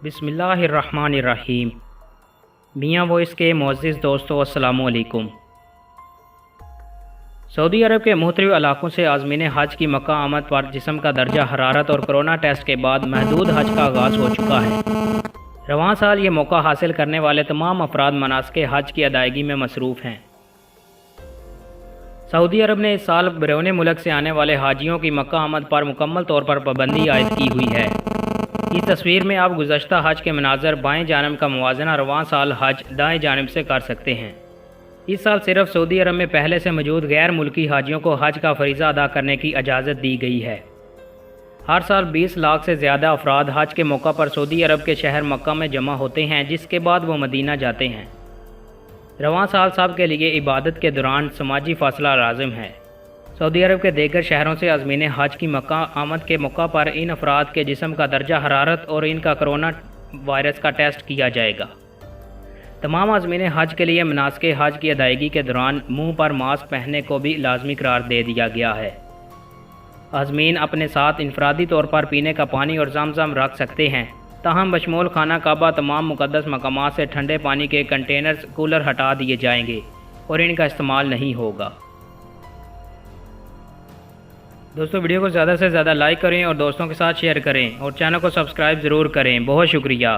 बिस्मिल्लाहिर्रहमानिर्रहीम। मियाँ वॉइस के मुअज़्ज़िज़ दोस्तों, अस्सलामु अलैकुम। सऊदी अरब के मुख्तलिफ़ इलाकों से आज़मीन हज की मक्का आमद पर जिस्म का दर्जा हरारत और कोरोना टेस्ट के बाद महदूद हज का आगाज़ हो चुका है। रवां साल ये मौका हासिल करने वाले तमाम अफराद मनासिक हज की अदायगी में मसरूफ़ हैं। सऊदी अरब ने इस साल बैरून मुल्क से आने वाले हाजियों की मक्का आमद पर मुकम्मल तौर पर पाबंदी आयद की हुई है। इस तस्वीर में आप गुज़श्ता हज के मनाज़र बाएँ जानब का मुवाजना रवां साल हज दाएँ जानब से कर सकते हैं। इस साल सिर्फ सऊदी अरब में पहले से मौजूद गैर मुल्की हाजियों को हज का फ़रीज़ा अदा करने की इजाज़त दी गई है। हर साल 20 लाख से ज़्यादा अफराद हज के मौका पर सऊदी अरब के शहर मक्का में जमा होते हैं, जिसके बाद वो मदीना जाते हैं। रवां साल सब के लिए इबादत के दौरान समाजी फासला लाज़िम है। सऊदी अरब के दीगर शहरों से आज़मीन हज की मक्का आमद के मौका पर इन अफराद के जिस्म का दर्जा हरारत और इनका कोरोना वायरस का टेस्ट किया जाएगा। तमाम आज़मीन हज के लिए मनासिक हज की अदायगी के दौरान मुंह पर मास्क पहनने को भी लाजमी करार दे दिया गया है। आज़मीन अपने साथ इनफरादी तौर पर पीने का पानी और ज़मज़म रख सकते हैं, ताहम बशमूल खाना काबा तमाम मुक़द्दस मकामात से ठंडे पानी के कंटेनर्स कूलर हटा दिए जाएंगे और इनका इस्तेमाल नहीं होगा। दोस्तों, वीडियो को ज़्यादा से ज़्यादा लाइक करें और दोस्तों के साथ शेयर करें और चैनल को सब्सक्राइब ज़रूर करें। बहुत शुक्रिया।